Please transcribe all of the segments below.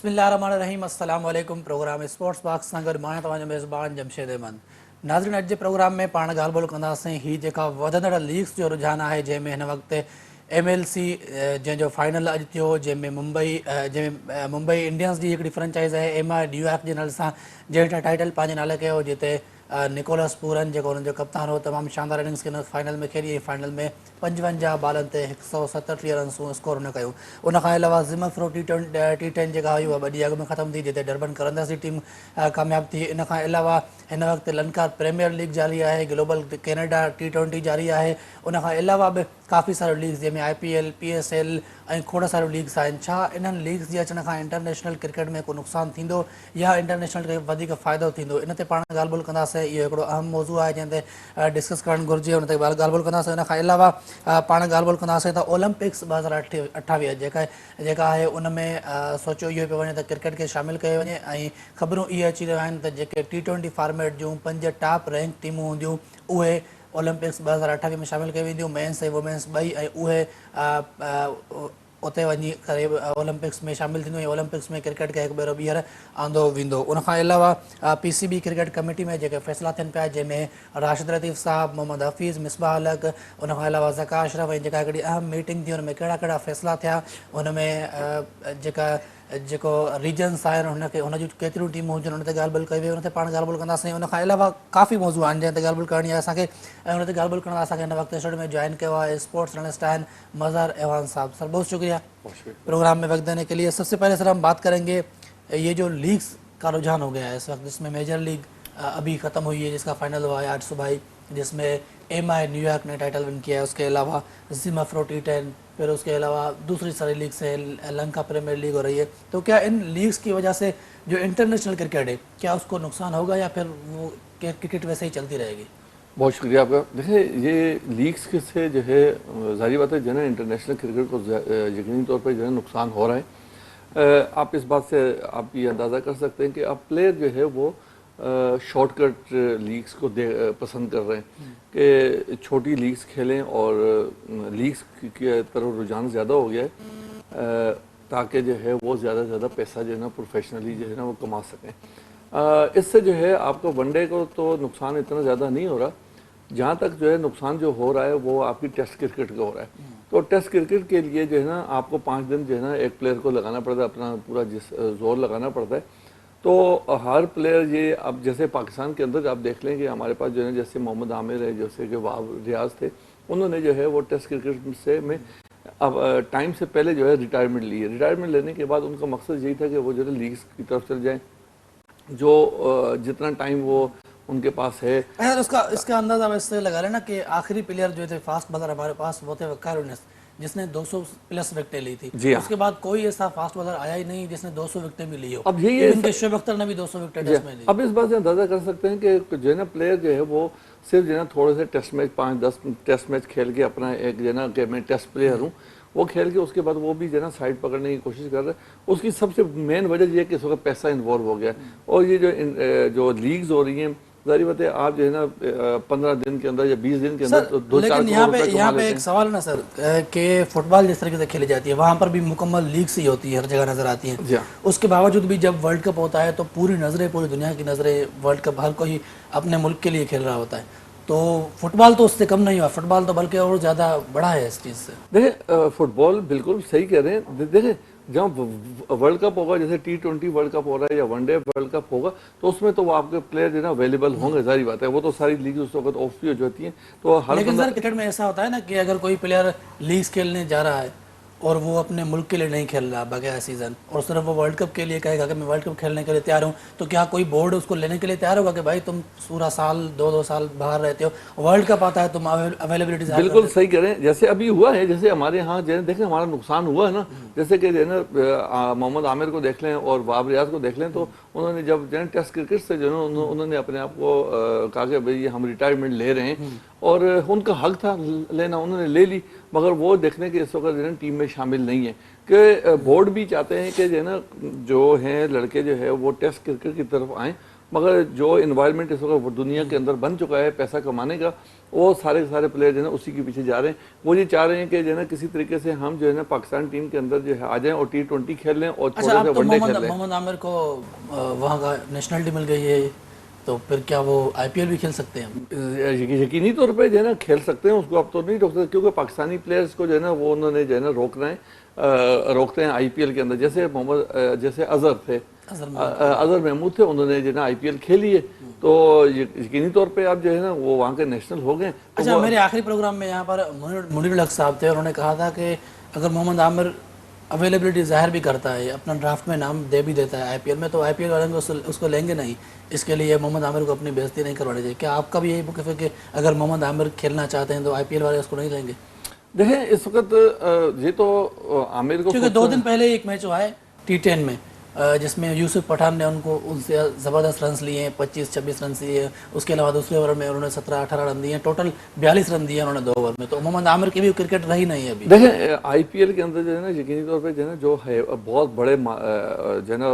बिस्मिल्लाहिर्रहमानिर्रहीम अस्सलाम वालेकुम। प्रोग्राम स्पोर्ट्स बॉक्स सां गॾु मां तव्हांजो मेज़बान जमशेद अहमद। नाज़रीन, अॼु जे प्रोग्राम में पाण ॻाल्हि ॿोल कंदासीं ही जेका वधंदड़ लीग्स जो रुझान आहे, जंहिंमें हिन वक़्तु MLC जंहिंजो फाइनल अॼु थियो, जंहिंमें मुंबई इंडियंस जी हिकिड़ी फ्रेंचाइज़ आहे MI न्यूयॉर्क जे नाले सां, जंहिं टाइटल पंहिंजे नाले कयो, जिते निकोलस पूरन जेको हुननि जो कप्तान हो तमामु शानदार इनिंग्स के फाइनल में खेॾी। फाइनल में 55 बालनि ते 137 रन्स स्कोर हुन कयो। उनखां अलावा ज़िमफ्रो T10 जेका हुई उहा 2 ॾींहं अॻु में ख़तमु थी, जिते डरबन करंदस जी टीम कामयाबु थी। इन खां अलावा हिन वक़्तु लंका प्रीमियर लीग जारी आहे, ग्लोबल कैनेडा T20 जारी आहे। उनखां अलावा बि काफ़ी सारियूं लीग्स, जंहिंमें IPL PSL ऐं खोड़ सारियूं लीग्स आहिनि। छा इन्हनि लीग्स जे अचण खां इंटरनेशनल क्रिकेट में को नुक़सानु थींदो या इंटरनेशनल खे वधीक फ़ाइदो थींदो? इन ते पाण ॻाल्हि ॿोल कंदासीं। इहो हिकिड़ो अहम मौज़ू आहे जंहिं ते डिस्कस करणु घुरिजे, हुन ते ॻाल्हि ॿोल कंदासीं। उन खां अलावा पाण ॻाल्हि ॿोल कंदासीं त ओलंपिक्स 2028 जेका आहे, उन में सोचियो इहो पियो वञे त क्रिकेट खे शामिलु कयो वञे, ऐं ख़बरूं इहे अची रहियूं आहिनि त जेके T20 फॉर्मेट जूं 5 टॉप रैंक टीमूं हूंदियूं, उहे ओलंपिक्स 2028 में शामिलु कई वेंदियूं, मेंस ऐं वुमेन्स ॿई, ऐं उहे उते वञी करे ओलंपिक्स में शामिलु थींदियूं ऐं ओलंपिक्स में क्रिकेट खे हिकु भेरो ॿीहर आंदो वेंदो। उनखां अलावा PCB क्रिकेट कमेटी में जेके फ़ैसिला थियनि पिया, जंहिंमें राशिद लतीफ़ साहब, मोहम्मद हफ़ीज़, मिसबाह अलक, उनखां अलावा ज़का अशरफ, ऐं जेका हिकिड़ी अहम मीटिंग थी, हुन में कहिड़ा कहिड़ा फ़ैसिला थिया, हुन में जेको रीजन्स आहिनि हुनखे, हुन जूं केतिरियूं टीमूं हुजनि, हुन ते ॻाल्हि ॿोल कई वई, हुन ते पाण ॻाल्हि ॿोल कंदासीं। उनखां अलावा काफ़ी मौज़ू आहिनि जंहिं ते ॻाल्हि ॿोल करणी आहे असांखे, ऐं हुन ते ॻाल्हि ॿोल करण लाइ असांखे हिन वक़्तु स्टूडियो में जॉइन कयो आहे स्पोर्ट्स जर्नलिस्ट आहिनि मज़हर एवान साहब। सर, बहुत शुक्रिया प्रोग्राम में वक्त देने के लिए। सबसे पहले सर हम बात करेंगे, ये जो लीग्स का रुझान हो गया है इस वक्त, जिसमें मेजर लीग अभी ख़त्म हुई है, जिसका फाइनल हुआ है आज सुबह ही, जिसमें MI न्यूयॉर्क ने टाइटल विन किया है। उसके अलावा ज़िमफ्रो T10, फिर उसके अलावा दूसरी सारी लीग से लंका प्रीमियर लीग हो रही है। तो क्या इन लीग्स की वजह से जो इंटरनेशनल क्रिकेट है, क्या उसको नुकसान होगा या फिर वो क्रिकेट वैसे ही चलती रहेगी? बहुत शुक्रिया आपका। देखिए, ये लीग्स के से जो है ज़ाहिर बात है, जो है इंटरनेशनल क्रिकेट को यकीनी तौर पर जो है नुकसान हो रहा है। आप इस बात से आप ये अंदाज़ा कर सकते हैं कि अब प्लेयर जो है वो शॉर्टकट लीग्स को पसंद कर रहे हैं कि छोटी लीग्स खेलें, और लीग्स की तरफ रुझान ज़्यादा हो गया है, ताकि जो है वो ज़्यादा से ज़्यादा पैसा जो है ना प्रोफेशनली जो है ना वो कमा सकें। इससे जो है आपको वनडे को तो नुकसान इतना ज़्यादा नहीं हो रहा, जहाँ तक जो है नुकसान जो हो रहा है वो आपकी टेस्ट क्रिकेट का हो रहा है। तो टेस्ट क्रिकेट के लिए जो है ना आपको 5 दिन जो है ना एक प्लेयर को लगाना पड़ता है, अपना पूरा जोर लगाना पड़ता है। तो हर प्लेयर ये, अब जैसे पाकिस्तान के अंदर आप देख लें कि हमारे पास जो है जैसे मोहम्मद आमिर है, जैसे कि वाब रियाज थे, उन्होंने जो है वो टेस्ट क्रिकेट से में अब टाइम से पहले जो है रिटायरमेंट ली है। रिटायरमेंट लेने के बाद उनका मकसद यही था कि वो जो है लीग्स की तरफ चल जाएँ, जो जितना टाइम वो उनके पास है। उसका इसका अंदाजा आप इससे लगा लेना कि आखिरी प्लेयर जो थे फास्ट बॉलर हमारे पास, वो थे वकार यूनिस, जिसने 200 प्लस विकेटें ली थी। जी हाँ। उसके बाद कोई ऐसा फास्ट बॉलर आया ही नहीं जिसने 200 विकेटें भी ली हो। अब यही इनके शुएब अख्तर ने भी 200 विकेटें टेस्ट में ली। अब इस बात से अंदाजा कर सकते हैं कि जो है ना प्लेयर जो है वो सिर्फ जो है ना थोड़े से टेस्ट मैच 5-10 टेस्ट मैच खेल के अपना एक जो है ना कि मैं टेस्ट प्लेयर हूँ वो खेल के उसके बाद वो भी जो है ना साइड पकड़ने की कोशिश कर रहे हैं। उसकी सबसे मेन वजह ये है कि इस वक्त पैसा इन्वॉल्व हो गया, और ये जो लीग्स हो रही हैं, जाहिर बात है आप जो है ना 15 दिन के अंदर या 20 दिन के अंदर तो 2-4 लेकिन यहाँ पे एक सवाल है ना सर, कि फुटबॉल जिस तरीके से खेली जाती है वहाँ पर भी मुकम्मल लीग्स ही होती है, हर जगह नजर आती हैं। उसके बावजूद भी जब वर्ल्ड कप होता है तो पूरी नज़रें, पूरी दुनिया की नज़रें वर्ल्ड कप, हर कोई अपने मुल्क के लिए खेल रहा होता है। तो फुटबॉल तो उससे कम नहीं हुआ, फुटबॉल तो बल्कि और ज़्यादा बड़ा है इस चीज़ से। देखिए, फुटबॉल बिल्कुल सही कह रहे हैं। देखिए, जब वर्ल्ड कप होगा, जैसे T20 वर्ल्ड कप हो रहा है या वनडे वर्ल्ड कप होगा, तो उसमें तो वो आपके प्लेयर जो है ना अवेलेबल होंगे, जारी बात है। वो तो सारी लीग उस वक्त ऑफ भी हो जाती हैं। तो हर लेकिन सर क्रिकेट में ऐसा होता है ना कि अगर कोई प्लेयर लीग्स खेलने जा रहा है और वो अपने मुल्क के लिए नहीं खेल रहा बगैर सीजन, और सिर्फ वो वर्ल्ड कप के लिए कहेगा कि मैं वर्ल्ड कप खेलने के लिए तैयार हूँ, तो क्या कोई बोर्ड उसको लेने के लिए तैयार होगा कि भाई तुम पूरा साल 2-2 साल बाहर रहते हो, वर्ल्ड कप आता है, तुम अवेलेबिलिटी? बिल्कुल सही कह रहे हैं। जैसे अभी हुआ है, जैसे हमारे यहाँ जो है देखें हमारा नुकसान हुआ है ना, जैसे कि जो है ना मोहम्मद आमिर को देख लें और वाब रियाज को देख लें, तो उन्होंने जब जो है टेस्ट क्रिकेट से जो है उन्होंने अपने आप को कहा कि भाई हम रिटायरमेंट ले रहे हैं, और उनका हक था लेना, उन्होंने ले ली। मगर वो देखने के इस वक्त जो है टीम में शामिल नहीं है, कि बोर्ड भी चाहते हैं कि जो है ना जो हैं लड़के जो है वो टेस्ट क्रिकेट की तरफ आएँ, मगर जो इन्वायरमेंट इस वक्त दुनिया के अंदर बन चुका है पैसा कमाने का, वो सारे के सारे प्लेयर जो है ना उसी के पीछे जा रहे हैं। वो ये चाह रहे हैं कि जो है ना किसी तरीके से हम जो है ना पाकिस्तान टीम के अंदर जो है आ जाएं और T20 खेल लें और अच्छा, थोड़े अब से तो वनडे खेल लें। मोहम्मद आमिर को वहाँ का नेशनलिटी मिल गई है, तो फिर क्या वो आईपीएल भी खेल सकते हैं? यकीनी तौर पे जो है ना खेल सकते हैं, उसको अब तो नहीं रोक सकते, क्योंकि पाकिस्तानी प्लेयर्स को जो है ना वो उन्होंने जो है ना रोकते हैं आईपीएल के अंदर। जैसे अजहर थे, अजहर महमूद थे, उन्होंने जो है ना आईपीएल खेली है, तो यकीनी तौर पे अब जो है ना वो वहाँ के नेशनल हो गए। अच्छा, मेरे आखिरी प्रोग्राम में यहाँ पर मुनीर हक साहब थे, उन्होंने कहा था कि अगर मोहम्मद आमिर अवेलेबिलिटी जाहिर भी करता है, अपना ड्राफ्ट में नाम दे भी देता है आईपीएल में, तो आईपीएल वाले उसको लेंगे नहीं। इसके लिए मोहम्मद आमिर को अपनी बेइज्जती नहीं करवानी चाहिए। क्या आपका भी यही मौक़िफ़ है कि अगर मोहम्मद आमिर खेलना चाहते हैं तो आईपीएल वाले उसको नहीं लेंगे? देखें इस वक्त ये तो आमिर को, क्योंकि 2 दिन पहले एक मैच हुआ है T10 में, जिसमें यूसुफ पठान ने उनसे ज़बरदस्त रन लिए हैं, 25-26 रन लिए हैं। उसके अलावा दूसरे ओवर में उन्होंने 17-18 रन दिए हैं, टोटल 42 रन दिए उन्होंने 2 ओवर में। तो मोहम्मद आमिर की भी क्रिकेट रही नहीं है अभी। देखें आईपीएल के अंदर जो है ना यकीनी तौर पे जो है ना जो है बहुत बड़े जो है ना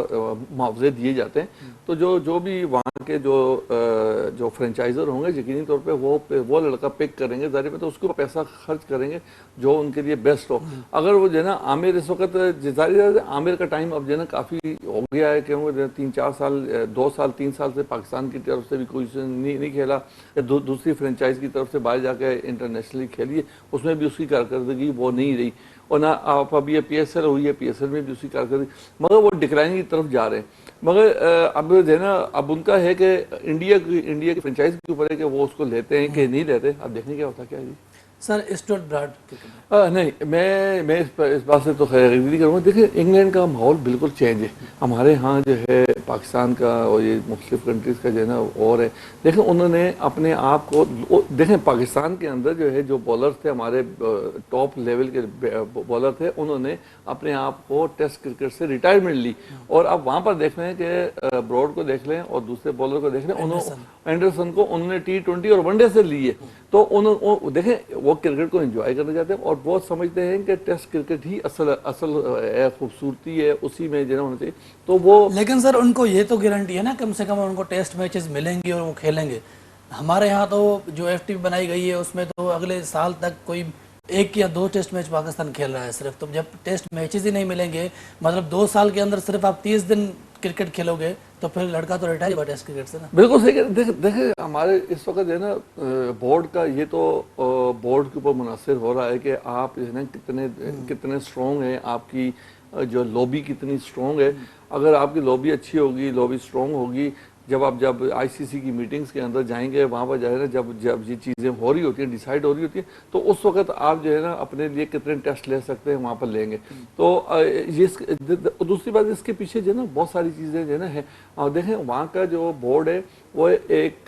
मुआवजे दिए जाते हैं, तो जो भी वहाँ के जो फ्रेंचाइजर होंगे यकीनी तौर पे वो लड़का पिक करेंगे, ज़ाहिर है तो उसको पैसा खर्च करेंगे जो उनके लिए बेस्ट हो। अगर वो जो है ना आमिर इस वक्त ज़ाहिर आमिर का टाइम अब जो है ना काफ़ी हो गया है, क्योंकि 3-4 साल 2 साल 3 साल से पाकिस्तान की तरफ से भी कोई नहीं खेला, या दूसरी फ्रेंचाइज की तरफ से बाहर जाके इंटरनेशनली खेली है, उसमें भी उसकी कारकर्दगी वो नहीं रही। और ना आप अभी ये PSL हुई है, PSL में भी उसकी कारकर्दगी, मगर वो डिक्लाइन की तरफ जा रहे हैं। मगर अब जो है ना अब उनका है कि इंडिया की फ्रेंचाइज के ऊपर है कि वो उसको लेते हैं कि नहीं लेते। अब देखने क्या होता क्या है जी। सर स्टुअर्ट ब्रॉड नहीं, मैं इस बात से तो खैर नहीं करूँगा। देखिए इंग्लैंड का माहौल बिल्कुल चेंज है, हमारे यहाँ जो है पाकिस्तान का और ये मुख्तलिफ कंट्रीज़ का जो है ना और है। देखें उन्होंने अपने आप को, देखें पाकिस्तान के अंदर जो है जो बॉलर थे, हमारे टॉप लेवल के बॉलर थे, उन्होंने अपने आप को टेस्ट क्रिकेट से रिटायरमेंट ली। और अब वहाँ पर देख रहे हैं कि ब्रॉड को देख लें और दूसरे बॉलर को देख लें, एंडरसन को उन्होंने T20 और वनडे से ली है। तो उन्होंने देखें वो क्रिकेट को एंजॉय करना चाहते हैं और बहुत समझते हैं कि टेस्ट क्रिकेट ही असल खूबसूरती है, उसी में जो होना चाहिए। तो वो, लेकिन सर उनको ये तो गारंटी है ना कम से कम उनको टेस्ट मैचेस मिलेंगे और वो खेलेंगे। हमारे यहाँ तो जो FTP बनाई गई है उसमें तो अगले साल तक कोई 1 या 2 टेस्ट मैच पाकिस्तान खेल रहा है सिर्फ। तो जब टेस्ट मैचेस ही नहीं मिलेंगे, मतलब 2 साल के अंदर सिर्फ आप 30 दिन क्रिकेट खेलोगे, तो फिर लड़का तो रिटायर हुआ टेस्ट क्रिकेट से ना। बिल्कुल सही। देखे हमारे इस वक्त जो है ना बोर्ड का ये तो बोर्ड के ऊपर मुनासिर हो रहा है कि आप जो है ना कितने स्ट्रॉन्ग है, आपकी जो लॉबी कितनी स्ट्रॉन्ग है। अगर आपकी लॉबी अच्छी होगी, लॉबी स्ट्रॉन्ग होगी, जब ICC की मीटिंग्स के अंदर जाएंगे, वहाँ पर जो है ना जब ये चीज़ें हो रही होती हैं, डिसाइड हो रही होती हैं, तो उस वक्त आप जो है ना अपने लिए कितने टेस्ट ले सकते हैं वहाँ पर लेंगे। तो ये दूसरी बात, इसके पीछे जो है ना बहुत सारी चीज़ें जो है ना है। और देखें वहाँ का जो बोर्ड है वो एक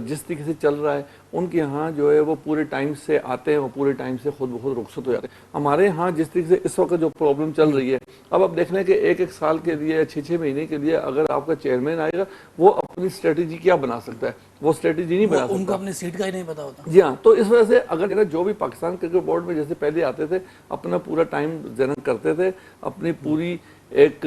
जिस तरीके से चल रहा है, उनके यहाँ जो है वो पूरे टाइम से आते हैं, वो पूरे टाइम से खुद ब खुद रुखसत हो जाते हैं। हमारे यहाँ जिस तरीके से इस वक्त जो प्रॉब्लम चल रही है, अब आप देख लें कि 1-1 साल के लिए, 6-6 महीने के लिए अगर आपका चेयरमैन आएगा, वो अपनी स्ट्रेटेजी क्या बना सकता है? वो स्ट्रेटेजी नहीं बना सकता, उनको अपनी सीट का ही नहीं पता होता। जी हाँ। तो इस वजह से अगर जो भी पाकिस्तान क्रिकेट बोर्ड में जैसे पहले आते थे, अपना पूरा टाइम जनरल करते थे, अपनी पूरी एक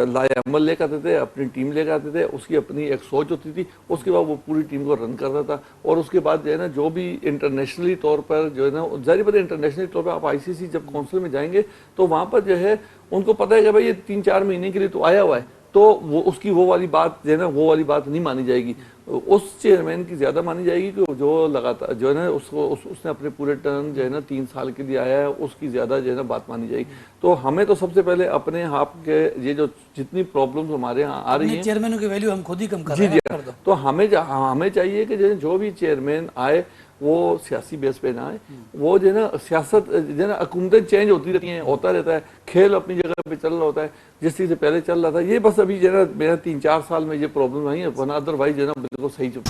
लाएअमल लेकर आते थे, अपनी टीम लेकर आते थे, उसकी अपनी एक सोच होती थी, उसके बाद वो पूरी टीम को रन करता था। और उसके बाद जो है ना जो भी इंटरनेशनली तौर पर जो है ना, जाहिर बात है इंटरनेशनली तौर पर आप ICC जब काउंसिल में जाएंगे तो वहाँ पर जो है उनको पता है कि भाई ये 3-4 महीने के लिए तो आया हुआ है, तो वो उसकी वो वाली बात जो है ना, वो वाली बात नहीं मानी जाएगी। उस चेयरमैन की ज़्यादा मानी जाएगी कि जो लगातार जो है ना उसने अपने पूरे टर्न जो है ना 3 साल के लिए आया है, उसकी ज़्यादा जो है ना बात मानी जाएगी। तो हमें तो सबसे पहले अपने आप के ये जो जितनी प्रॉब्लम्स हमारे यहाँ आ रही हैं, चेयरमैनों की वैल्यू हम खुद ही कम कर रहे हैं। तो हमें चाहिए कि जो भी चेयरमैन आए वो सियासी बेस पे ना आए, वो जो है ना सियासत जो है ना हुकूमतें चेंज होती रहती हैं, होता रहता है, खेल अपनी जगह पे चल रहा होता है जिस चीज़ से पहले चल रहा था। ये बस अभी जो है ना मेरा 3-4 साल में ये प्रॉब्लम आई है, वरना अदरवाइज जो है ना बिल्कुल सही चुप।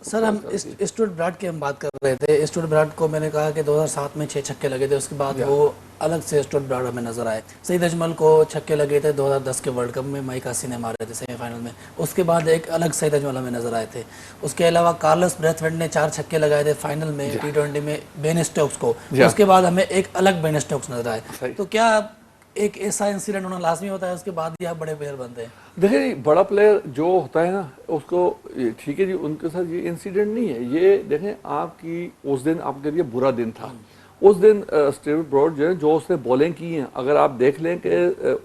सर हम स्टुअर्ट ब्रॉड की हम बात कर रहे थे। स्टुअर्ट ब्रॉड को मैंने कहा कि 2007 में 6 छक्के लगे थे, उसके बाद वो अलग से स्टुअर्ट ब्रॉड हमें नजर आए। सईद अजमल को छक्के लगे थे 2010 के वर्ल्ड कप में, माइक हासी ने मारे थे सेमीफाइनल में, उसके बाद एक अलग सईद अजमल हमें नजर आए थे। उसके अलावा कार्लोस ब्रेथवेट ने 4 छक्के लगाए थे फाइनल में T20 में बेन स्टोक्स को, उसके बाद हमें एक अलग बेन स्टोक्स नजर आए। तो क्या एक ऐसा इंसिडेंट होना लाजमी होता है उसके बाद ही आप बड़े प्लेयर बनते हैं? देखिए बड़ा प्लेयर जो होता है ना उसको, ठीक है जी, उनके साथ ये इंसिडेंट नहीं है। ये देखें आपकी उस दिन आपके लिए बुरा दिन था। उस दिन स्टीव ब्रॉड जो उसने बॉलिंग की है, अगर आप देख लें कि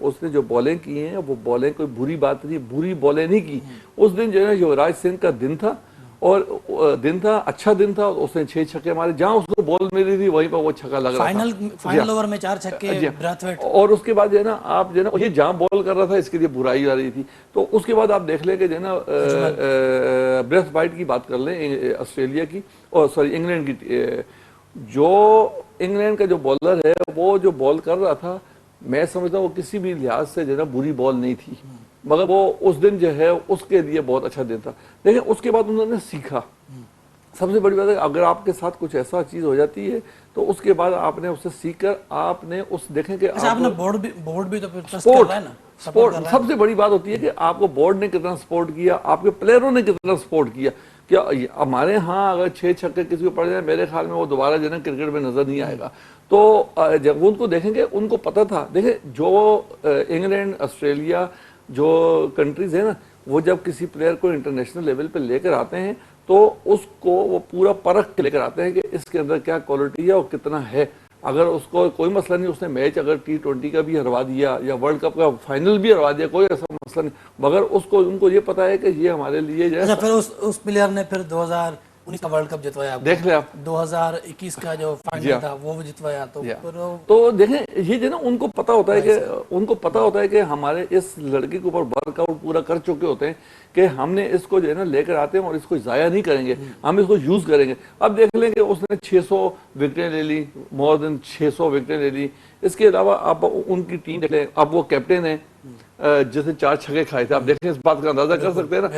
उसने जो बॉलिंग की है वो बॉलिंग कोई बुरी बात नहीं, बुरी बॉलिंग नहीं की। उस दिन जो है युवराज सिंह का दिन था और दिन था, अच्छा दिन था, उसने 6 छक्के मारे, जहां उसको बॉल मिली थी वहीं पर वो छक्का लग रहा था। फाइनल ओवर में 4 छक्के ब्रेथवेट। और उसके बाद जो है ना आप जो है ना ये जहां बॉल कर रहा था इसके लिए बुराई आ रही थी। तो उसके बाद आप देख लें कि जो है ना ब्रेथवाइट की बात कर लें ऑस्ट्रेलिया की, और सॉरी इंग्लैंड की, जो इंग्लैंड का जो बॉलर है वो जो बॉल कर रहा था, मैं समझता हूँ वो किसी भी लिहाज से जो है ना बुरी बॉल नहीं थी, मगर वो उस दिन जो है उसके लिए बहुत अच्छा दिन था। लेकिन उसके बाद उन्होंने सीखा। सबसे बड़ी बात है अगर आपके साथ कुछ ऐसा चीज हो जाती है तो उसके बाद आपने उससे सीखकर आपने उस देखें कि आपने बोर्ड भी तो सपोर्ट कर रहा है ना, सपोर्ट सबसे बड़ी बात होती है कि आपको बोर्ड ने कितना सपोर्ट किया, आपके प्लेयरों ने कितना सपोर्ट किया। क्या हमारे यहाँ अगर 6 छक्के किसी को पड़ जाए, मेरे ख्याल में वो दोबारा जो है क्रिकेट में नजर नहीं आएगा। तो जब वो उनको देखेंगे, उनको पता था। देखे जो इंग्लैंड ऑस्ट्रेलिया जो कंट्रीज है ना, वो जब किसी प्लेयर को इंटरनेशनल लेवल पे लेकर आते हैं तो उसको वो पूरा परख के लेकर आते हैं कि इसके अंदर क्या क्वालिटी है और कितना है। अगर उसको कोई मसला नहीं, उसने मैच अगर T20 का भी हरवा दिया या वर्ल्ड कप का फाइनल भी हरवा दिया, कोई ऐसा मसला नहीं, मगर उसको उनको ये पता है कि ये हमारे लिए जो है। फिर उस प्लेयर ने फिर 2019 का वर्ल्ड कप जितवाया, देख ले आप 2021 का जो फाइनल था वो भी जितवाया। तो देखें ये जो ना उनको पता होता है कि उनको पता होता है कि हमारे इस लड़के के ऊपर वर्कआउट पूरा कर चुके होते हैं कि हमने इसको जो है ना लेकर आते हैं और इसको जाया नहीं करेंगे, हम इसको यूज करेंगे। अब देख लेंगे उसने 600 विकेटें ले ली, मोर देन 600 विकेटें ले ली। इसके अलावा आप उनकी टीम देख लें, अब वो कैप्टन है जिसने 4 छक्के खाए थे, आप देखें इस बात का अंदाजा कर सकते हैं ना।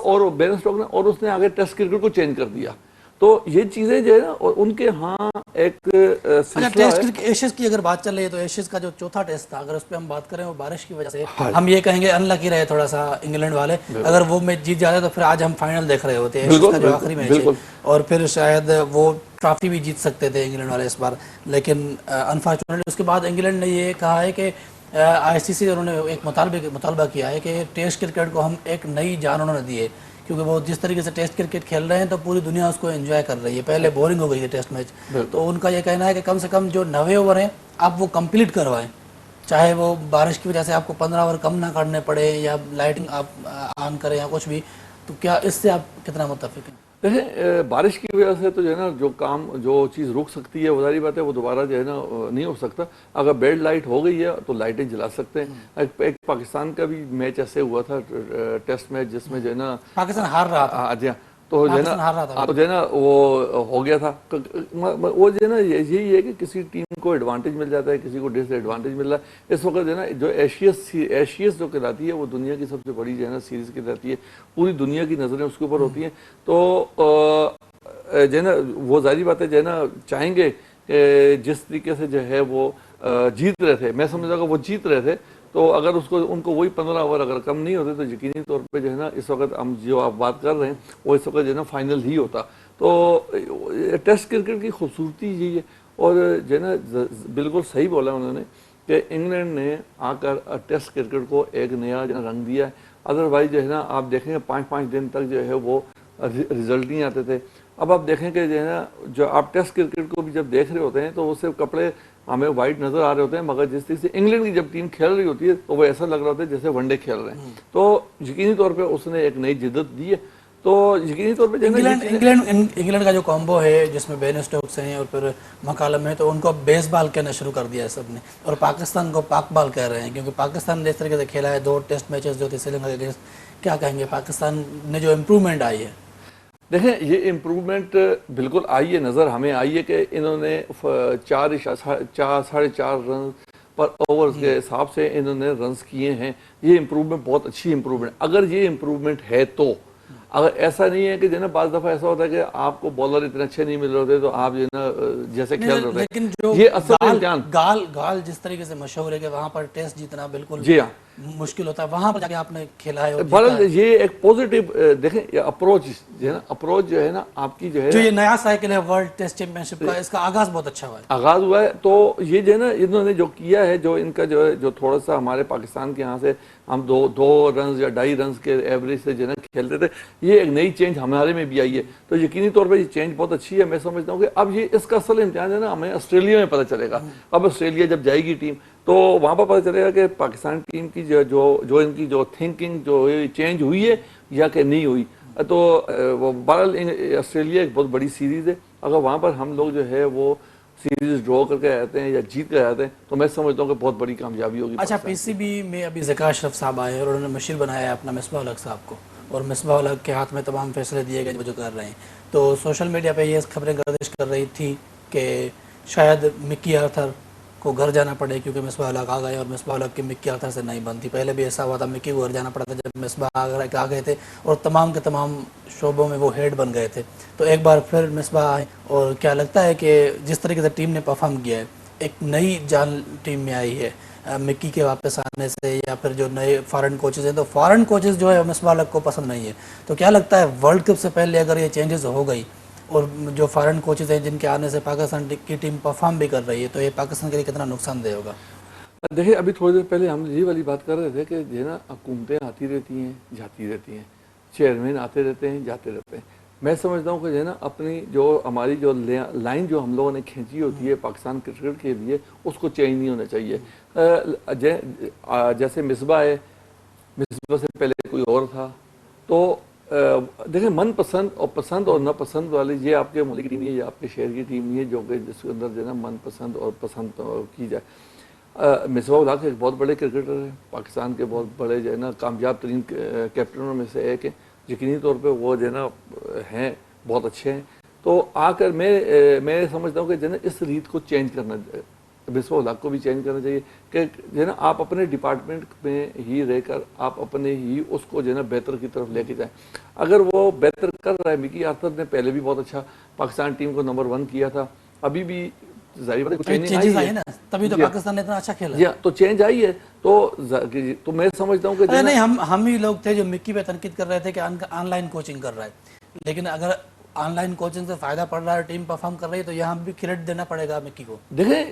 और बेन स्टोक्स ने, और उसने आगे टेस्ट क्रिकेट को चेंज कर दिया। तो ये चीजें जो है ना उनके यहाँ एक टेस्ट एशेज की अगर बात चल रही है तो एशेज का जो चौथा टेस्ट था, अगर उस पर हम बात करें, वो बारिश की वजह से हम ये कहेंगे अनलकी रहे थोड़ा सा इंग्लैंड वाले। अगर वो मैच जीत जाते तो फिर आज हम फाइनल देख रहे होते, एशेज का जो आखिरी मैच है, और फिर शायद वो ट्रॉफी भी जीत सकते थे इंग्लैंड वाले इस बार। लेकिन अनफॉर्चुनेटली उसके बाद इंग्लैंड ने ये कहा है कि ICC उन्होंने एक मुतालबा किया है कि टेस्ट क्रिकेट को हम एक नई जान उन्होंने दी है, क्योंकि वो जिस तरीके से टेस्ट क्रिकेट खेल रहे हैं तो पूरी दुनिया उसको एंजॉय कर रही है। पहले बोरिंग हो गई थी टेस्ट मैच, तो उनका ये कहना है कि कम से कम जो 90 ओवर हैं आप वो कंप्लीट करवाएं, चाहे वो बारिश की वजह से आपको 15 ओवर कम ना करने पड़े या लाइटिंग आप ऑन करें या कुछ भी। तो क्या इससे आप कितना मुत्तफिक हैं? देखें बारिश की वजह से तो जो है ना जो चीज़ रुक सकती है, वो सारी बात है, वो दोबारा जो है ना नहीं हो सकता। अगर बेड लाइट हो गई है तो लाइटें जला सकते हैं। एक पाकिस्तान का भी मैच ऐसे हुआ था, टेस्ट मैच, जिसमें जो है ना पाकिस्तान हार रहा था। जी हाँ, तो जो है ना वो हो गया था। वो जो है ना यही है कि किसी टीम को एडवांटेज मिल जाता है, किसी को डिसएडवांटेज मिल रहा है। इस वक्त जो है ना जो एशियस जो कहलाती है वो दुनिया की सबसे बड़ी जो है ना सीरीज कहलाती है, पूरी दुनिया की नज़रें उसके ऊपर होती हैं। तो जो है ना वो जाहिर बात है जो है ना चाहेंगे जिस तरीके से जो है वो जीत रहे थे, मैं समझता हूँ वो जीत रहे थे, तो अगर उनको वही 15 ओवर अगर कम नहीं होते तो यकीनी तौर पे जो है ना इस वक्त हम जो आप बात कर रहे हैं वो इस वक्त जो है ना फाइनल ही होता। तो टेस्ट क्रिकेट की खूबसूरती यही है। और जो है ना बिल्कुल सही बोला उन्होंने कि इंग्लैंड ने आकर टेस्ट क्रिकेट को एक नया रंग दिया है। अदरवाइज जो है ना आप देखेंगे 5-5 दिन तक जो है वो रिजल्ट नहीं आते थे। अब आप देखेंगे जो है ना जो आप टेस्ट क्रिकेट को भी जब देख रहे होते हैं तो वो सिर्फ कपड़े हमें वाइट नजर आ रहे होते हैं, मगर जिस तरीके से इंग्लैंड की जब टीम खेल रही होती है तो वो ऐसा लग रहा होता है जैसे वनडे खेल रहे हैं। तो यकीनी तौर पे उसने एक नई जिद्दत दी है। तो यकीनी तौर पे इंग्लैंड का जो कॉम्बो है जिसमें बेन स्टोक्स हैं और फिर मकालम है, तो उनको बेसबॉल कहना शुरू कर दिया है सबने, और पाकिस्तान को पाकबाल कह रहे हैं, क्योंकि पाकिस्तान ने जिस तरीके से खेला है 2 टेस्ट मैचेस जो थे श्रीलंका के अगेंस्ट। क्या कहेंगे पाकिस्तान ने जो इम्प्रूवमेंट आई है? देखें ये इम्प्रूवमेंट बिल्कुल आई है, नज़र हमें आई है कि इन्होंने 4.5 रन पर ओवर के हिसाब से इन्होंने रन्स किए हैं। ये इम्प्रूवमेंट बहुत अच्छी इम्प्रूवमेंट, अगर ये इम्प्रूवमेंट है तो अगर ऐसा नहीं है कि जो है ना बाज़ दफ़ा ऐसा होता है कि आपको बॉलर इतने अच्छे नहीं मिल रहे होते तो आप जो है ना जैसे खेल रहे होते लेकिन जो ये असल गाल इम्तिहान। गाल गाल जिस तरीके से मशहूर है कि वहां पर टेस्ट जीतना बिल्कुल जी हाँ, मुश्किल होता है, वहां पर जाके आपने खेला है और जीता बहरहाल है। ये एक पॉजिटिव देखें, ये अप्रोच जो है ना, अप्रोच जो है ना आपकी जो जो है ये नया साइकिल है वर्ल्ड टेस्ट चैंपियनशिप का, इसका आगाज बहुत अच्छा हुआ है। आगाज हुआ है, तो ये जो है ना इन्होंने जो किया है, जो इनका जो है, जो थोड़ा सा हमारे पाकिस्तान के यहाँ से हम दो रन या 2.5 रन के एवरेज से जो है ना खेलते थे, ये एक नई चेंज हमारे में भी आई है। तो यकीनी तौर पर ये चेंज बहुत अच्छी है। मैं समझता हूँ कि अब ये इसका असल इम्तिहान है ना हमें ऑस्ट्रेलिया में पता चलेगा। अब ऑस्ट्रेलिया जब जाएगी टीम तो वहाँ पर पता चलेगा कि पाकिस्तान टीम की जो इनकी जो थिंकिंग जो चेंज हुई है या कि नहीं हुई। तो बहरहाल ऑस्ट्रेलिया एक बहुत बड़ी सीरीज़ है। अगर वहाँ पर हम लोग जो है वो सीरीज ड्रॉ करके आते हैं या जीत कर आते हैं तो मैं समझता हूँ कि बहुत बड़ी कामयाबी होगी। अच्छा, पीसीबी में अभी ज़का अशरफ साहब आए और उन्होंने मशीर बनाया है अपना मिसबाह उल हक साहब को, और मिसबाह उल हक के हाथ में तमाम फैसले दिए गए जो कर रहे हैं। तो सोशल मीडिया पे ये खबरें गर्दिश कर रही थी कि शायद मिक्की आर्थर को घर जाना पड़े क्योंकि मिसबाह उल हक आ गए और मिसबाह उल हक की मिक्की आर्थर से नहीं बनती। पहले भी ऐसा हुआ था, मिक्की को घर जाना पड़ा था जब मिसबाह आ गए थे और तमाम के तमाम शोबों में वो हेड बन गए थे। तो एक बार फिर मिसबाह आए और क्या लगता है कि जिस तरीके से टीम ने परफॉर्म किया है, एक नई जान टीम में आई है मिक्की के वापस आने से, या फिर जो नए फॉरेन कोचेज हैं, तो फॉरेन कोचेज जो है मिसबाह उल हक को पसंद नहीं है। तो क्या लगता है वर्ल्ड कप से पहले अगर ये चेंजेस हो गई और जो फॉरेन कोचेज हैं जिनके आने से पाकिस्तान की टीम परफॉर्म भी कर रही है, तो ये पाकिस्तान के लिए कितना नुकसानदेह होगा? देखिए, अभी थोड़ी देर पहले हम ये वाली बात कर रहे थे कि जो है ना हुकूमतें आती रहती हैं जाती रहती हैं, चेयरमैन आते रहते हैं जाते रहते हैं। मैं समझता हूँ कि जो है ना अपनी जो हमारी जो लाइन जो हम लोगों ने खींची होती है पाकिस्तान क्रिकेट के लिए, उसको चेंज नहीं होना चाहिए। जैसे मिसबा है, मिसबा से पहले कोई और था। तो देखिए, मनपसंद और पसंद और नापसंद वाली ये आपके मुल्क की टीम नहीं है, ये आपके शहर की टीम नहीं है जो कि जिसके अंदर जो है ना मनपसंद और पसंद की जाए। मिसबाह उल हक एक बहुत बड़े क्रिकेटर है, पाकिस्तान के बहुत बड़े जो है ना कामयाब तरीन कैप्टनों में से एक है। यकीनी तौर पे वो जो है ना हैं, बहुत अच्छे हैं। तो आकर मैं समझता हूँ कि जो है ना इस रीत को चेंज करना, मिसबाह उल हक को भी चेंज करना चाहिए कि जो है ना आप अपने डिपार्टमेंट में ही रहकर आप अपने ही उसको जो है ना बेहतर की तरफ लेके जाएं। अगर वो बेहतर कर रहा है, मिकी आर्थर ने पहले भी बहुत अच्छा पाकिस्तान टीम को नंबर 1 किया था, अभी भी जाहिर बात है कुछ चेंजेस आई है ना, तभी तो पाकिस्तान ने इतना अच्छा खेला। जी, तो चेंज आई है। तो मैं समझता हूँ कि अरे नहीं, हम ही लोग थे जो मिक्की पे तनकीद कर रहे थे कि ऑनलाइन कोचिंग कर रहा है, लेकिन अगर ऑनलाइन कोचिंग से फायदा पड़ रहा है, टीम परफॉर्म कर रही है, तो यहाँ भी क्रेडिट देना पड़ेगा मिक्की को। देखें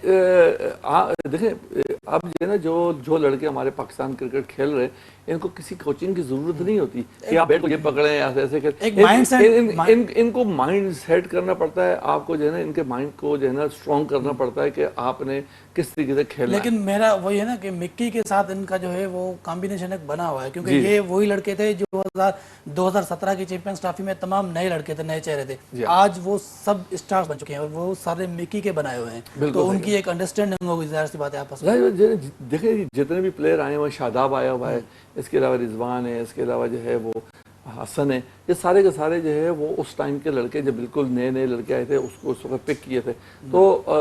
अब जो है ना जो लड़के हमारे पाकिस्तान क्रिकेट खेल रहे हैं, इनको किसी कोचिंग की जरूरत नहीं होती कि आप बैट को ये पकड़ें ऐसे ऐसे खेलें। इनको माइंड सेट करना पड़ता है, आपको जो है ना इनके माइंड को जो है ना स्ट्रॉन्ग करना पड़ता है कि आपने किस तरीके से खेलना है। लेकिन मेरा वही है ना कि मिक्की के साथ इनका जो है वो कॉम्बिनेशन एक बना हुआ है, क्योंकि ये वही लड़के थे जो 2017 की चैंपियंस ट्रॉफी में तमाम नए लड़के थे, नए चेहरे थे। आज वो सब स्टार्स बन चुके हैं और वो सारे मिक्की के बनाए हुए हैं, तो उनकी एक अंडरस्टैंडिंग होगी, जाहिर सी बात है आपस में। देखिए, जितने भी प्लेयर आए हुए, शादाब आया हुआ है, इसके अलावा रिजवान है, इसके अलावा जो है वो हसन है, ये सारे के सारे जो है वो उस टाइम के लड़के जब बिल्कुल नए नए लड़के आए थे उसको उस वक्त पिक किए थे। तो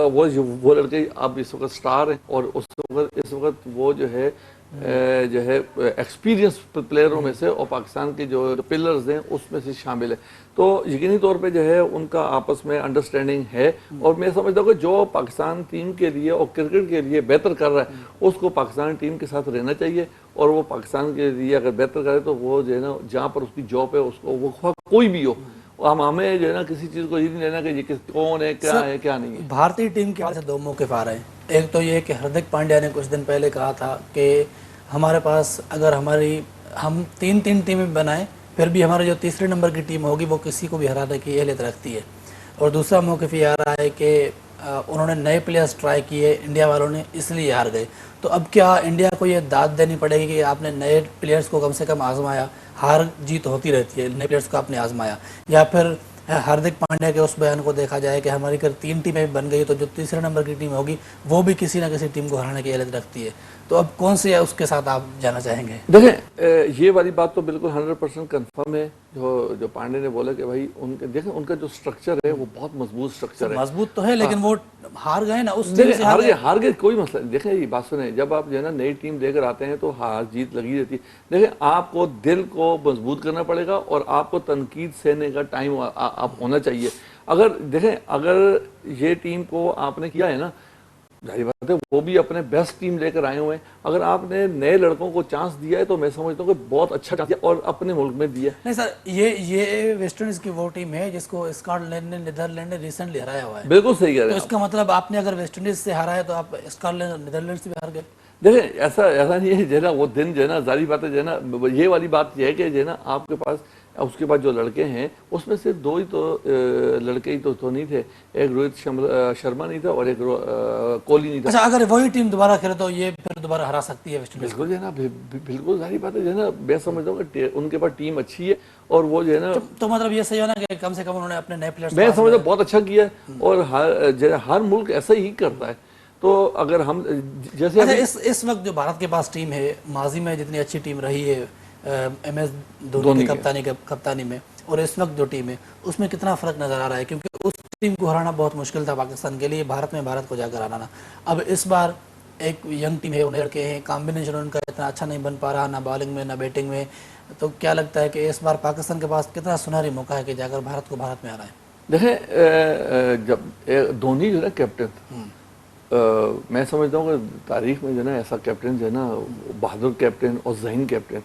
वो लड़के अब इस वक्त स्टार हैं और इस वक्त वो जो है एक्सपीरियंस प्लेयरों में से और पाकिस्तान के जो पिलर्स हैं उसमें से शामिल है। तो यकीनी तौर पे जो है उनका आपस में अंडरस्टैंडिंग है और मैं समझता हूँ कि जो पाकिस्तान टीम के लिए और क्रिकेट के लिए बेहतर कर रहा है उसको पाकिस्तान टीम के साथ रहना चाहिए, और वो पाकिस्तान के लिए अगर बेहतर करे तो वो जो है ना जहाँ पर उसकी जॉब है उसको वो कोई भी हो, हमें जो है ना किसी चीज़ को ये नहीं लेना कि ये कौन है क्या नहीं है। भारतीय टीम के से दो मौक़िफ़ आ रहे हैं। एक तो ये कि हार्दिक पांड्या ने कुछ दिन पहले कहा था कि हमारे पास अगर हम 3-3 टीमें बनाएं फिर भी हमारी जो तीसरे नंबर की टीम होगी वो किसी को भी हराने की एहलियत रखती है। और दूसरा मौक़िफ़ ये आ रहा है कि उन्होंने नए प्लेयर्स ट्राई किए, इंडिया वालों ने, इसलिए हार गए। तो अब क्या इंडिया को ये दाद देनी पड़ेगी कि आपने नए प्लेयर्स को कम से कम आजमाया, हार जीत होती रहती है, नए प्लेयर्स को आपने आजमाया, या फिर हार्दिक पांड्या के उस बयान को देखा जाए कि हमारी अगर 3 टीमें बन गई तो जो तीसरे नंबर की टीम होगी वो भी किसी ना किसी टीम को हराने की एहलियत रखती है, तो अब कौन सी है उसके साथ आप जाना चाहेंगे? देखें, ये वाली बात तो बिल्कुल 100% कन्फर्म है जो जो पांडे ने बोला कि भाई उनके देखें उनका जो स्ट्रक्चर है वो बहुत मजबूत स्ट्रक्चर है। मजबूत तो है लेकिन वो हार गए ना, उस टीम देखिए से हार गए। हार गए कोई मसला नहीं। देखें ये बात सुने, जब आप जो है ना नई टीम लेकर आते हैं तो हार जीत लगी रहती है। देखिए आपको दिल को मजबूत करना पड़ेगा और आपको तनकीद सहने का टाइम आप होना चाहिए। अगर देखें अगर ये टीम को आपने किया है ना, जाहिर बात है वो भी अपने बेस्ट टीम लेकर आए हुए हैं। अगर आपने नए लड़कों को चांस दिया है तो मैं समझता हूँ कि बहुत अच्छा चांस दिया और अपने मुल्क में दिया। नहीं सर, ये वेस्ट इंडीज की वो टीम है जिसको स्कॉटलैंड ने नीदरलैंड ने रिसेंटली हराया हुआ है। बिल्कुल सही कह तो रहे हैं इसका मतलब आपने अगर वेस्ट इंडीज से हारा है तो आप स्कॉटलैंड नीदरलैंड से भी हार गए। देखें ऐसा ऐसा नहीं है जो है ना वो दिन जो है ना, जारी बात है जो है ना, ये वाली बात यह है कि जो है ना आपके पास उसके बाद जो लड़के हैं उसमें सिर्फ दो ही तो लड़के ही तो नहीं थे। एक रोहित शर्मा नहीं था और एक कोहली नहीं था। अच्छा, अगर वही टीम दोबारा खेले तो ये फिर दोबारा हरा सकती है वेस्ट इंडीज? बिल्कुल जो है ना, बिल्कुल जारी बात है जो है ना, मैं समझता हूँ कि उनके पास टीम अच्छी है और वो जो है ना, तो मतलब ये सही हो ना कि कम से कम उन्होंने अपने नए प्लेयर्स मैं समझता हूँ बहुत अच्छा किया है और हर मुल्क ऐसा ही करता है। तो अगर हम जैसे अच्छा, अभी इस वक्त जो भारत के पास टीम है, माजी में जितनी अच्छी टीम रही है MS धोनी की कप्तानी में, और इस वक्त जो टीम है उसमें कितना फर्क नजर आ रहा है? क्योंकि उस टीम को हराना बहुत मुश्किल था पाकिस्तान के लिए, भारत में भारत को जाकर हराना। अब इस बार एक यंग टीम है, उन्हें लड़के हैं, कॉम्बिनेशन उनका इतना अच्छा नहीं बन पा रहा, ना बॉलिंग में ना बैटिंग में। तो क्या लगता है कि इस बार पाकिस्तान के पास कितना सुनहरी मौका है कि जाकर भारत को भारत में हराए? देखें जब धोनी जो है ना कैप्टन था, मैं समझता हूँ कि तारीख में जो है ना ऐसा कैप्टन जो है ना, बहादुर कैप्टन और ज़हीन कैप्टन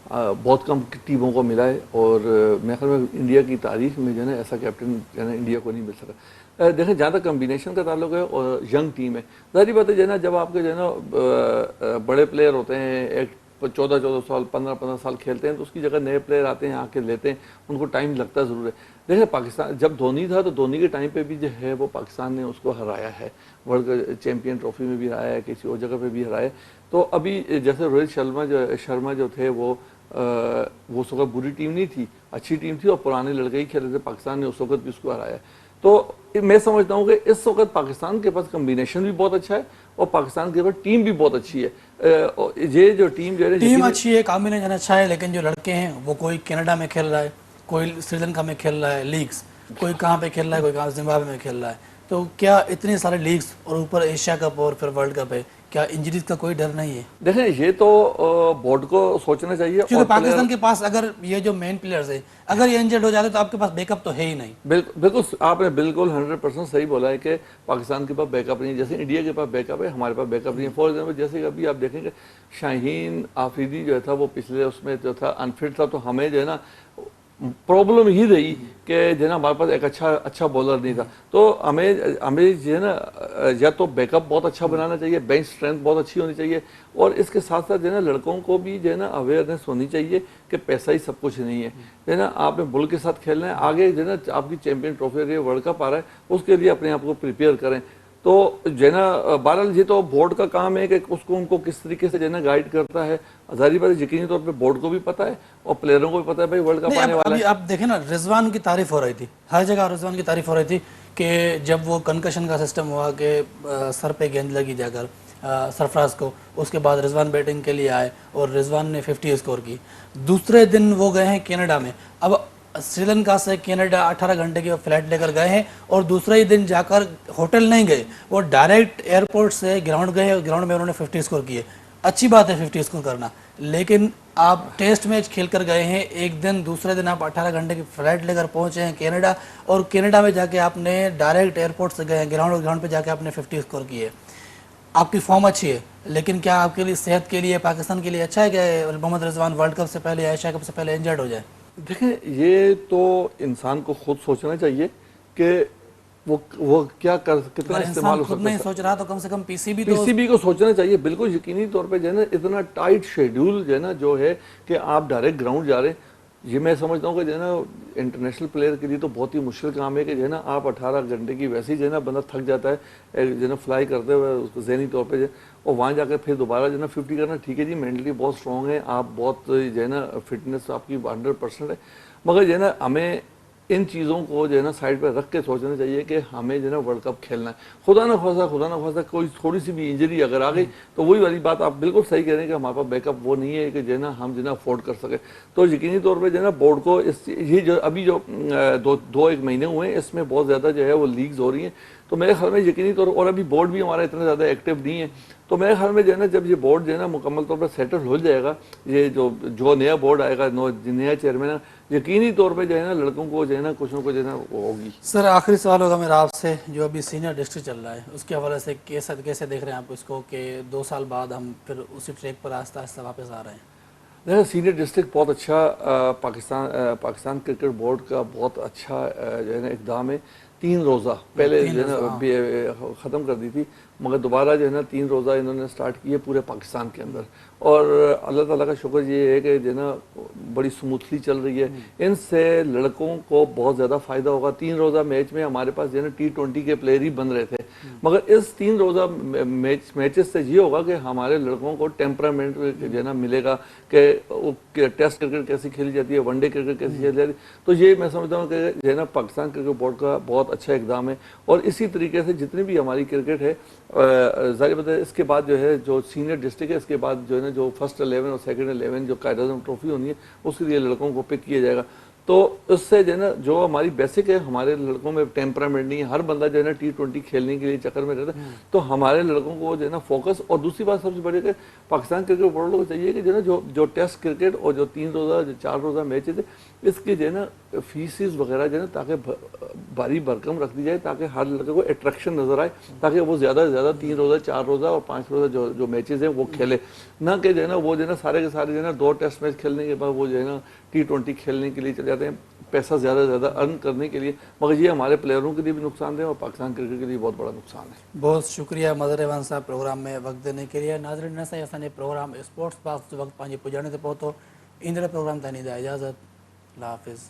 बहुत कम टीमों को मिला है और मेरे ख्याल में इंडिया की तारीख में जो है ना ऐसा कैप्टन जो है ना इंडिया को नहीं मिल सका। देखें जहाँ तक कम्बिनेशन का ताल्लुक है और यंग टीम है, जाहिर बात है जो है ना, जब आपके जो है ना बड़े प्लेयर होते हैं, एक 14-14 साल 15-15 साल खेलते हैं तो उसकी जगह नए प्लेयर आते हैं, आके लेते हैं, उनको टाइम लगता ज़रूर है। देखिए पाकिस्तान जब धोनी था तो धोनी के टाइम पे भी जो है वो पाकिस्तान ने उसको हराया है, वर्ल्ड चैंपियन ट्रॉफी में भी हराया है, किसी और जगह पे भी हराया है। तो अभी जैसे रोहित शर्मा जो थे वो उस वक्त बुरी टीम नहीं थी, अच्छी टीम थी और पुराने लड़के ही खेले थे, पाकिस्तान ने उस वक्त भी उसको हराया। तो मैं समझता हूँ कि इस वक्त पाकिस्तान के पास कम्बिनेशन भी बहुत अच्छा है और पाकिस्तान के पास टीम भी बहुत अच्छी है। ये जो टीम जो है टीम अच्छी है, कॉम्बिनेशन अच्छा है, लेकिन जो लड़के हैं वो कोई कनाडा में खेल रहा है, कोई श्रीलंका में खेल रहा है लीग्स, कोई कहाँ पे खेल रहा है, कोई कहाँ जिम्बाब्वे में खेल रहा है। तो क्या इतने सारे लीग्स और ऊपर एशिया कप और फिर वर्ल्ड कप है, क्या इंजरीज का कोई डर नहीं है? देखें ये तो बोर्ड को सोचना चाहिए। क्योंकि पाकिस्तान के पास अगर ये जो मेन प्लेयर्स है अगर ये इंजर्ड हो जाते तो आपके पास बैकअप तो है ही नहीं। बिल्कुल आपने बिल्कुल 100% सही बोला है कि पाकिस्तान के पास बैकअप नहीं है। जैसे इंडिया के पास बैकअप है, हमारे पास बैकअप नहीं है। फॉर एग्जाम्पल जैसे कि अभी आप देखेंगे शाहीन आफरीदी जो था वो पिछले उसमें जो था अनफिट था, तो हमें जो है ना प्रॉब्लम ही रही कि जो है ना हमारे पास एक अच्छा बॉलर नहीं था। तो हमें जो है ना या तो बैकअप बहुत अच्छा बनाना चाहिए, बेंच स्ट्रेंथ बहुत अच्छी होनी चाहिए और इसके साथ साथ जो है ना लड़कों को भी जो है ना अवेयरनेस होनी चाहिए कि पैसा ही सब कुछ नहीं है। जो है ना आपने मुल्क के साथ खेलना है, आगे जो है ना आपकी चैंपियन ट्रॉफी आ रही है, वर्ल्ड कप आ रहा है, उसके लिए अपने आप को प्रिपेयर करें। तो जो है ना बहरहाल ये तो बोर्ड का काम है कि उसको उनको किस तरीके से जो है ना गाइड करता है। जाहिर बात है यकीनी तौर पे बोर्ड को भी पता है और प्लेयरों को भी पता है भाई वर्ल्ड कप आने वाला है। आप देखें ना, रिजवान की तारीफ हो रही थी, हर जगह रिजवान की तारीफ हो रही थी कि जब वो कंकशन का सिस्टम हुआ कि सर पे गेंद लगी जाकर सरफराज को, उसके बाद रिजवान बैटिंग के लिए आए और रिजवान ने 50 स्कोर की। दूसरे दिन वो गए हैं कनाडा में, अब श्रीलंका से कनाडा 18 घंटे की फ्लाइट लेकर गए हैं और दूसरे ही दिन जाकर होटल नहीं गए, वो डायरेक्ट एयरपोर्ट से ग्राउंड गए और ग्राउंड में उन्होंने 50 स्कोर किए। अच्छी बात है 50 स्कोर करना, लेकिन आप टेस्ट मैच खेल कर गए हैं एक दिन, दूसरे दिन आप 18 घंटे की फ्लाइट लेकर पहुंचे हैं कनाडा और कनाडा में जाके आपने डायरेक्ट एयरपोर्ट से गए हैं ग्राउंड पे जाके आपने 50 स्कोर किए। आपकी फॉर्म अच्छी है, लेकिन क्या आपके लिए सेहत के लिए पाकिस्तान के लिए अच्छा है कि मोहम्मद रिजवान वर्ल्ड कप से पहले, एशिया कप से पहले इंजर्ड हो जाए? देखें ये तो इंसान को खुद सोचना चाहिए कि वो क्या कर कितना इस्तेमाल हो सकता है। नहीं सोच रहा तो कम से कम पीसीबी को सोचना चाहिए बिल्कुल यकीनी तौर पे जो है ना, इतना टाइट शेड्यूल जो है ना जो है कि आप डायरेक्ट ग्राउंड जा रहे हैं, ये मैं समझता हूँ कि जो है ना इंटरनेशनल प्लेयर के लिए तो बहुत ही मुश्किल काम है कि जो है ना आप 18 घंटे की वैसे ही जो है ना बंदा थक जाता है जो है ना फ्लाई करते हुए उसको ज़हनी तौर पे, और वहाँ जाकर फिर दोबारा जो है ना 50 करना। ठीक है जी, मेंटली बहुत स्ट्रॉन्ग है आप, बहुत जो है ना फिटनेस आपकी 100% है, मगर जो है ना हमें इन चीज़ों को जो है ना साइड पर रख के सोचना चाहिए कि हमें जो है ना वर्ल्ड कप खेलना है। खुदा ना खासा कोई थोड़ी सी भी इंजरी अगर आ गई तो वही वाली बात आप बिल्कुल सही कह रहे हैं कि हमारे पास बैकअप वो नहीं है कि जो है ना हम जो है ना अफोर्ड कर सके। तो यकीनी तौर पर जो है ना बोर्ड को इस ये जो अभी जो दो एक महीने हुए हैं इसमें बहुत ज़्यादा जो है वो लीग्स हो रही हैं। तो मेरे ख्याल में यकीनी तौर और अभी बोर्ड भी हमारा इतना ज़्यादा एक्टिव नहीं है। तो मेरे ख्याल में जो है ना जब ये बोर्ड जो है ना मुकम्मल तौर पर सेटल हो जाएगा, ये जो नया बोर्ड आएगा, नया चेयरमैन, यकीनी तौर पे जो है ना लड़कों को जो है ना कुछ न कुछ जो है ना वो होगी। सर आखिरी सवाल होगा मेरा आपसे, जो अभी सीनियर डिस्ट्रिक्ट चल रहा है उसके हवाले से कैसे देख रहे हैं आप इसको कि 2 साल बाद हम फिर उसी ट्रैक पर आहिस्ता आहिस्ता वापस आ रहे हैं? देखिए सीनियर डिस्ट्रिक्ट बहुत अच्छा पाकिस्तान क्रिकेट बोर्ड का बहुत अच्छा जो है ना इकदाम है। 3 रोज़ा पहले जो है ना ख़त्म कर दी थी, मगर दोबारा जो है ना 3 रोज़ा इन्होंने स्टार्ट किए पूरे पाकिस्तान के अंदर। और अल्लाह ताला का शुक्र ये है कि जो है ना बड़ी स्मूथली चल रही है। इनसे लड़कों को बहुत ज़्यादा फ़ायदा होगा। 3 रोज़ा मैच में हमारे पास जो है ना T20 के प्लेयर ही बन रहे थे, मगर इस 3 रोज़ा मैचेस से ये होगा कि हमारे लड़कों को टेम्परामेंट जो है ना मिलेगा कि टेस्ट क्रिकेट कैसी खेली जाती है, वनडे क्रिकेट कैसी खेली जाती है। तो ये मैं समझता हूँ कि जो है ना पाकिस्तान क्रिकेट बोर्ड का बहुत अच्छा इकदाम है। और इसी तरीके से जितनी भी हमारी क्रिकेट है, जाहिर बात है इसके बाद जो है जो सीनियर डिस्ट्रिक्ट है, इसके बाद जो है ना जो फर्स्ट 11 और सेकंड 11 जो कायद आज़म ट्रॉफी होनी है उसके लिए लड़कों को पिक किया जाएगा। तो उससे जो है ना जो हमारी बेसिक है, हमारे लड़कों में टेम्परामेंट नहीं है, हर बंदा जो है ना T20 खेलने के लिए चक्कर में रहता है। तो हमारे लड़कों को जो है ना फोकस, और दूसरी बात सबसे बड़ी कि पाकिस्तान क्रिकेट बोर्ड को चाहिए कि जो है ना जो टेस्ट क्रिकेट और जो 3 रोज़ा जो 4 रोज़ा मैचेज है इसकी जो है ना फीसिस वगैरह जो है ना ताकि भारी भरकम रख दी जाए, ताकि हर लड़के को अट्रैक्शन नजर आए, ताकि वो ज़्यादा से ज़्यादा 3 रोज़ा 4 रोज़ा और 5 रोज़ा जो मैचेज हैं वो खेले। ना कि जो है ना वो जो है ना सारे के सारे जो है ना 2 टेस्ट मैच खेलने के बाद वो जो है ना T20 खेलने के लिए चले जाते हैं, पैसा ज़्यादा से ज़्यादा अर्न करने के लिए। मगर ये हमारे प्लेयरों के लिए भी नुकसान है और पाकिस्तान क्रिकेट के लिए बहुत बड़ा नुकसान है। बहुत शुक्रिया मदर एवान साहब प्रोग्राम में वक्त देने के लिए। नाज़रीन असां असांजे प्रोग्राम स्पोर्ट्स बॉक्स वक्त पंहिंजे पुॼाणे ते पहुतो। ईंदड़ प्रोग्राम ताईं ॾींदा इजाज़त। अल्लाह हाफ़िज़।